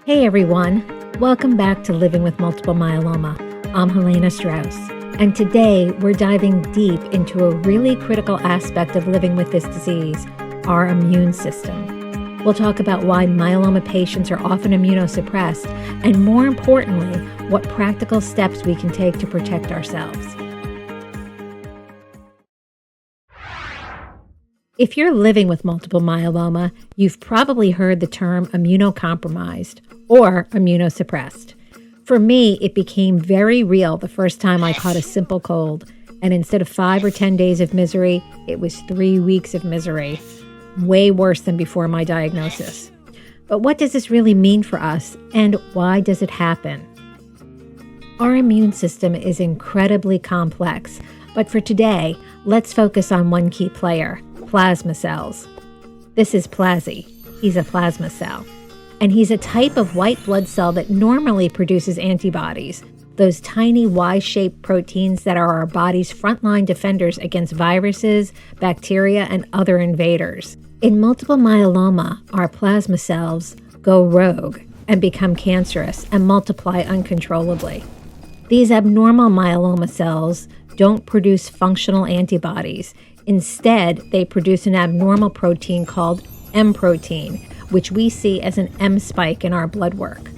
Hey everyone, welcome back to Living with Multiple Myeloma. I'm Helena Strauss, and today we're diving deep into a really critical aspect of living with this disease, our immune system. We'll talk about why myeloma patients are often immunosuppressed, and more importantly, what practical steps we can take to protect ourselves. If you're living with multiple myeloma, you've probably heard the term immunocompromised or immunosuppressed. For me, it became very real the first time I caught a simple cold, and instead of 5 or 10 days of misery, it was 3 weeks of misery, way worse than before my diagnosis. But what does this really mean for us, and why does it happen? Our immune system is incredibly complex, but for today, let's focus on one key player: plasma cells. This is Plasy. He's a plasma cell. And he's a type of white blood cell that normally produces antibodies, those tiny Y-shaped proteins that are our body's frontline defenders against viruses, bacteria, and other invaders. In multiple myeloma, our plasma cells go rogue and become cancerous and multiply uncontrollably. These abnormal myeloma cells don't produce functional antibodies. Instead, they produce an abnormal protein called M protein, which we see as an M spike in our blood work.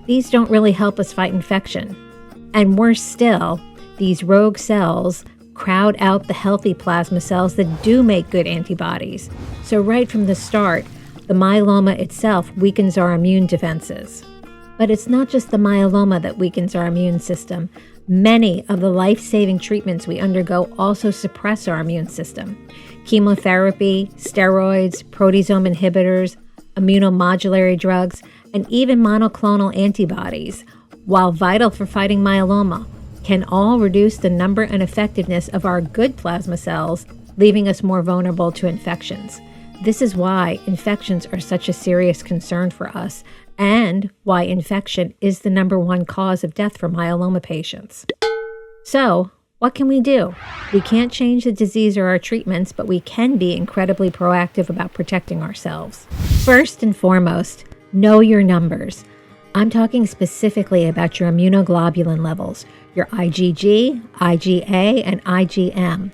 These don't really help us fight infection. And worse still, these rogue cells crowd out the healthy plasma cells that do make good antibodies. So right from the start, the myeloma itself weakens our immune defenses. But it's not just the myeloma that weakens our immune system. Many of the life-saving treatments we undergo also suppress our immune system. Chemotherapy, steroids, proteasome inhibitors, immunomodulatory drugs, and even monoclonal antibodies, while vital for fighting myeloma, can all reduce the number and effectiveness of our good plasma cells, leaving us more vulnerable to infections. This is why infections are such a serious concern for us, and why infection is the #1 cause of death for myeloma patients. So, what can we do? We can't change the disease or our treatments, but we can be incredibly proactive about protecting ourselves. First and foremost, know your numbers. I'm talking specifically about your immunoglobulin levels, your IgG, IgA, and IgM.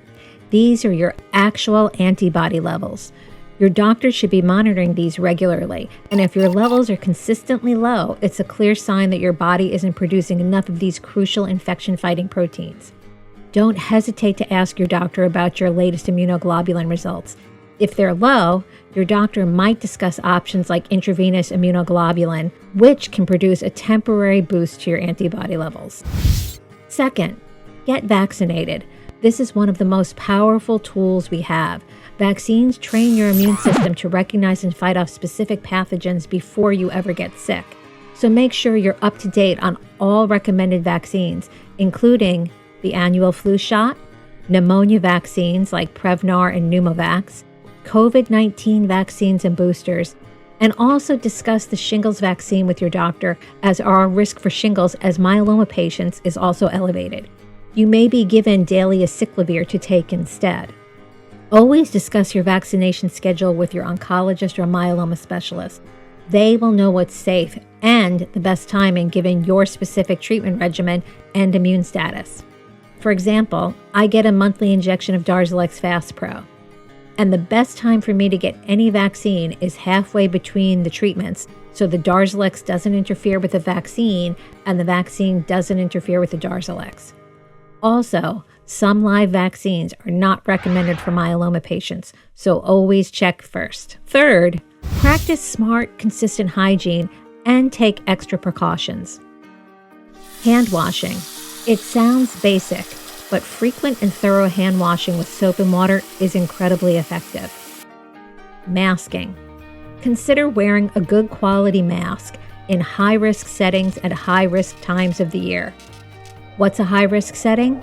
These are your actual antibody levels. Your doctor should be monitoring these regularly, and if your levels are consistently low, it's a clear sign that your body isn't producing enough of these crucial infection-fighting proteins. Don't hesitate to ask your doctor about your latest immunoglobulin results. If they're low, your doctor might discuss options like intravenous immunoglobulin, which can produce a temporary boost to your antibody levels. Second, get vaccinated. This is one of the most powerful tools we have. Vaccines train your immune system to recognize and fight off specific pathogens before you ever get sick. So make sure you're up to date on all recommended vaccines, including the annual flu shot, pneumonia vaccines like Prevnar and Pneumovax, COVID-19 vaccines and boosters, and also discuss the shingles vaccine with your doctor, as our risk for shingles as myeloma patients is also elevated. You may be given daily acyclovir to take instead. Always discuss your vaccination schedule with your oncologist or myeloma specialist. They will know what's safe and the best timing given your specific treatment regimen and immune status. For example, I get a monthly injection of Darzalex Faspro, and the best time for me to get any vaccine is halfway between the treatments, so the Darzalex doesn't interfere with the vaccine and the vaccine doesn't interfere with the Darzalex. Also, some live vaccines are not recommended for myeloma patients, so always check first. Third, practice smart, consistent hygiene and take extra precautions. Hand washing. It sounds basic, but frequent and thorough hand washing with soap and water is incredibly effective. Masking. Consider wearing a good quality mask in high-risk settings at high-risk times of the year. What's a high-risk setting?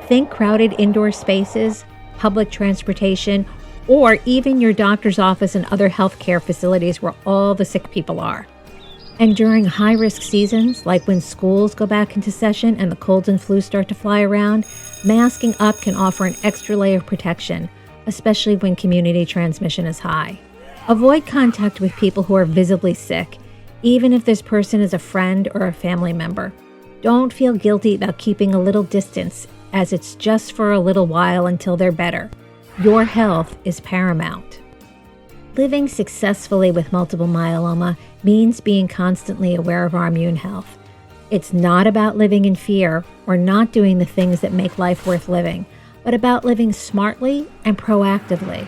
Think crowded indoor spaces, public transportation, or even your doctor's office and other healthcare facilities where all the sick people are. And during high-risk seasons, like when schools go back into session and the colds and flu start to fly around, masking up can offer an extra layer of protection, especially when community transmission is high. Avoid contact with people who are visibly sick. even if this person is a friend or a family member. Don't feel guilty about keeping a little distance, as it's just for a little while until they're better. Your health is paramount. Living successfully with multiple myeloma means being constantly aware of our immune health. It's not about living in fear or not doing the things that make life worth living, but about living smartly and proactively.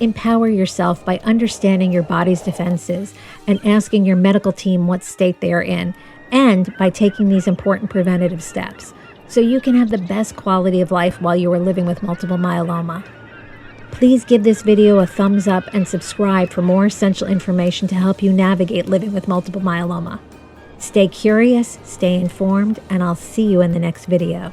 Empower yourself by understanding your body's defenses and asking your medical team what state they are in, and by taking these important preventative steps so you can have the best quality of life while you are living with multiple myeloma. Please give this video a thumbs up and subscribe for more essential information to help you navigate living with multiple myeloma. Stay curious, stay informed, and I'll see you in the next video.